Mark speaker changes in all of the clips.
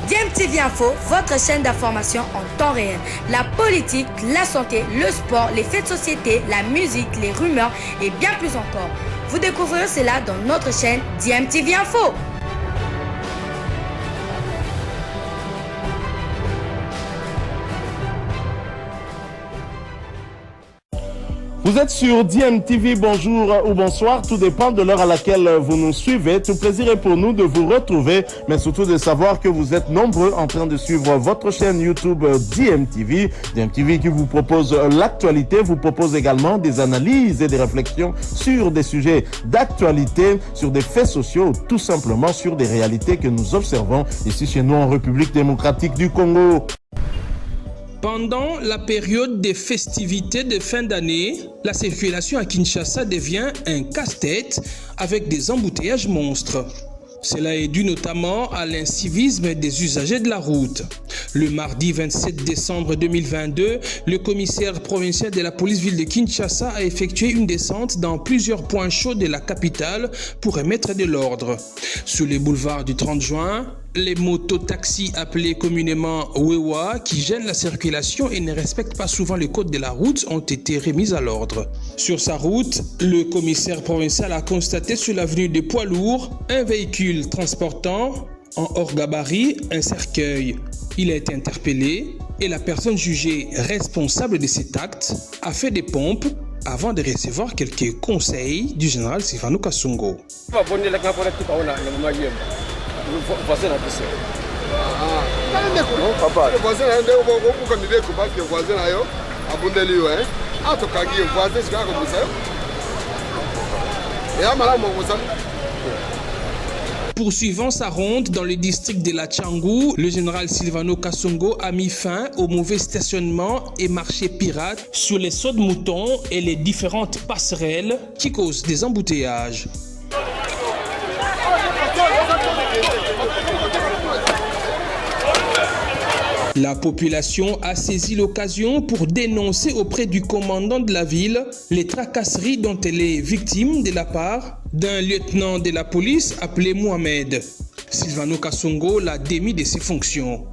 Speaker 1: DMTV Info, votre chaîne d'information en temps réel. La politique, la santé, le sport, les faits de société, la musique, les rumeurs et bien plus encore. Vous découvrirez cela dans notre chaîne DMTV Info.
Speaker 2: Vous êtes sur DMTV, bonjour ou bonsoir, tout dépend de l'heure à laquelle vous nous suivez. Tout plaisir est pour nous de vous retrouver, mais surtout de savoir que vous êtes nombreux en train de suivre votre chaîne YouTube DMTV. DMTV qui vous propose l'actualité, vous propose également des analyses et des réflexions sur des sujets d'actualité, sur des faits sociaux, tout simplement sur des réalités que nous observons ici chez nous en République démocratique du Congo.
Speaker 3: Pendant la période des festivités de fin d'année, la circulation à Kinshasa devient un casse-tête avec des embouteillages monstres. Cela est dû notamment à l'incivisme des usagers de la route. Le mardi 27 décembre 2022, le commissaire provincial de la police-ville de Kinshasa a effectué une descente dans plusieurs points chauds de la capitale pour remettre de l'ordre. Sur les boulevards du 30 juin, les mototaxis appelés communément Wewa, qui gênent la circulation et ne respectent pas souvent les codes de la route, ont été remis à l'ordre. Sur sa route, le commissaire provincial a constaté sur l'avenue des poids lourds un véhicule transportant en hors gabarit un cercueil. Il a été interpellé et la personne jugée responsable de cet acte a fait des pompes avant de recevoir quelques conseils du général Silvano Kasongo.
Speaker 4: Voisin a poussé. Non, papa. Le voisin a un peu de combat que le voisin a abondé lui. Ah, tu as dit le voisin, c'est comme ça. Et à Malam,
Speaker 3: Poursuivant sa ronde dans le district de la Tchangou, le général Silvano Kasongo a mis fin au mauvais stationnement et marché pirate sur les sauts de moutons et les différentes passerelles qui causent des embouteillages. La population a saisi l'occasion pour dénoncer auprès du commandant de la ville les tracasseries dont elle est victime de la part d'un lieutenant de la police appelé Mohamed. Silvano Kasongo l'a démis de ses fonctions.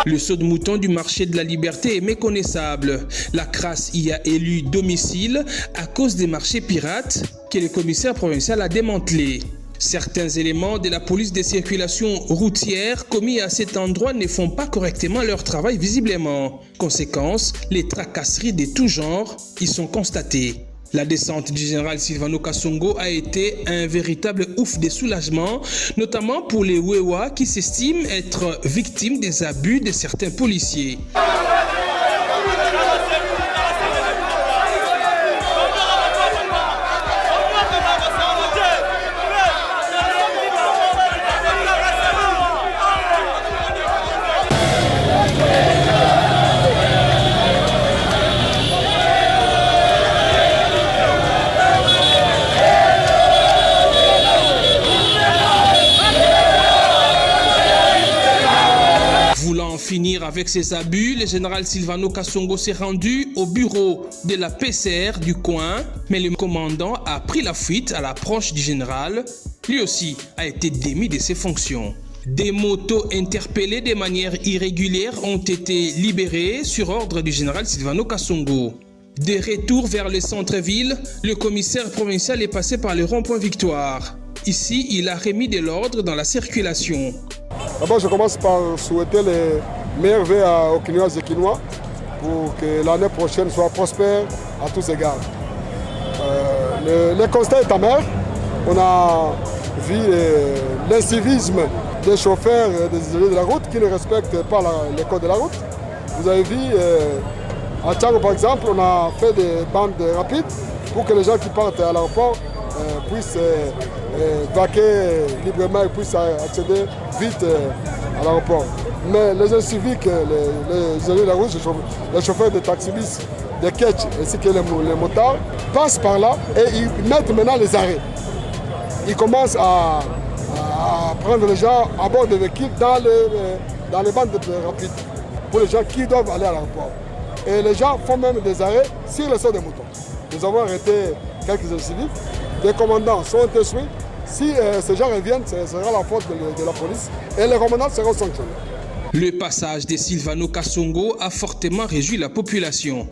Speaker 3: Le saut de mouton du marché de la Liberté est méconnaissable. La crasse y a élu domicile à cause des marchés pirates que le commissaire provincial a démantelés. Certains éléments de la police de circulation routière commis à cet endroit ne font pas correctement leur travail visiblement. Conséquence, les tracasseries de tout genre y sont constatées. La descente du général Silvano Kasongo a été un véritable ouf de soulagement, notamment pour les Wewa qui s'estiment être victimes des abus de certains policiers. Finir avec ces abus, le général Silvano Kasongo s'est rendu au bureau de la PCR du coin, mais le commandant a pris la fuite à l'approche du général. Lui aussi a été démis de ses fonctions. Des motos interpellées de manière irrégulière ont été libérées sur ordre du général Silvano Kasongo. De retour vers le centre-ville, le commissaire provincial est passé par le rond-point Victoire. Ici, il a remis de l'ordre dans la circulation.
Speaker 4: D'abord, je commence par souhaiter les meilleurs vœux aux Kinoises et Kinois pour que l'année prochaine soit prospère à tous égards. Le constat est amer. On a vu l'incivisme des chauffeurs et des usagers de la route qui ne respectent pas les codes de la route. Vous avez vu, à Tchago par exemple, on a fait des bandes rapides pour que les gens qui partent à l'aéroport puissent vaquer librement et puissent accéder vite à l'aéroport. Mais les inciviques, les usagers de la route, les chauffeurs de taxibus, des ketch ainsi que les motards passent par là et ils mettent maintenant les arrêts. Ils commencent à prendre les gens à bord des véhicules dans les bandes rapides pour les gens qui doivent aller à l'aéroport. Et les gens font même des arrêts sur le sol des moutons. Nous avons arrêté quelques inciviques. Les commandants sont instruits. Si ces gens reviennent, ce sera la faute de la police et les commandants seront sanctionnés.
Speaker 3: Le passage de Silvano Kasongo a fortement réjoui la population.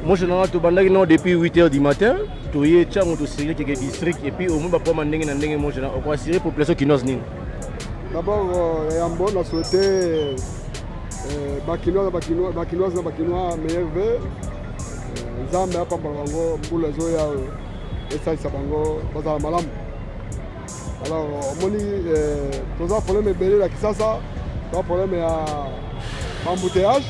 Speaker 5: Moi, je suis là depuis 8h du matin. Je suis dans le district et puis au moins, je suis là pour assurer la population qui nous dit.
Speaker 4: D'abord, on a souhaité Bakinois meilleur vœu. Nzambe apa bango mbula zoya esalisa bango bazala malamu. Alors, omoni toza problème ebele la Kisasa, toza problème ya embouteillage,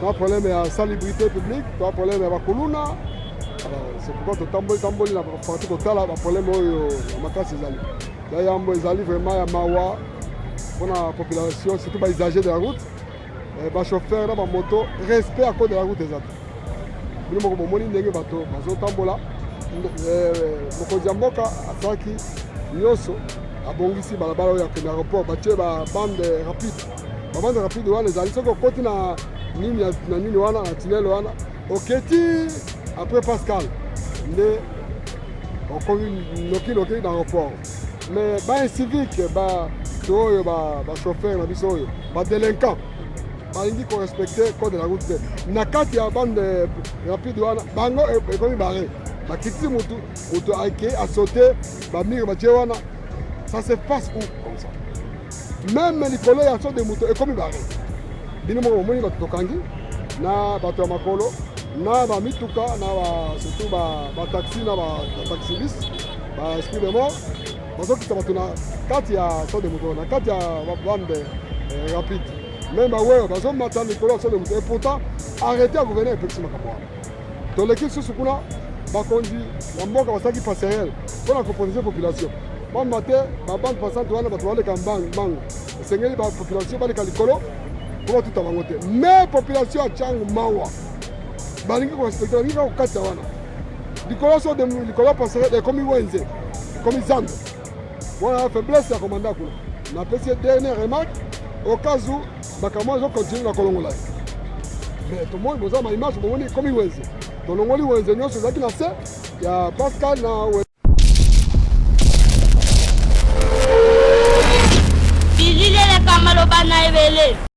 Speaker 4: toza problème ya salubrité publique, toza problème ya bakuluna. Alors, c'est pourquoi totamboli na parti totala ba problème oyo makasi ezali. Là yambo ezali vraiment ya mawa pour la population, surtout les usagers de la route, les chauffeurs, les motos, respect à cause de la route des autres. Nous avons dit que nous avons dit que nous avons abongisi balabala oyo akende aéroport batie babande rapide babande rapide wana ezali soki okoti na nini wana na tunnel wana oketi après Pascal nde okomi noki na aéroport mais baincivique bato oyo bachauffeur na biso oyo badélinquant balingi korespecte code de la route te na kati ya bande rapide wana bango ekomi bare bakiti mutu ake asaute bamire batie wana ça se passe où comme ça même likolo ya so de mutu ekomi bare bino moko bomoni bato tokangi na bato ya makolo na bamituka na surtout bataxi na bataxi bis baesprit de mort bazokita bato na kati ya so de mutu na kati ya bande rapide même baweyo bazomata likolo ya so de mutu et pourtant arrêté à gouverner epekisi makambo wana toleki lisusu kuna bakonzi ya mboka basalaki passerelle mpona koprotéger population bamba te babande passante wana bato baleka mbango esengeli bapopulation baleka likolo mpo batuta bango te mais population ya tiango mawa balingi korespecte balingi kaka kokatisa wana likolo so likolo passerelle ekomi wenze ekomi zando wana faiblesse ya komanda kuna napesi dernière remarque au cas où makambo ezokontinue na kolongola mais tomoni boza maimage bomoni ekomi wenze tolongoli wenze nyonso ezalaki na se ya Pascal na
Speaker 6: bilile le kamalo bana ebele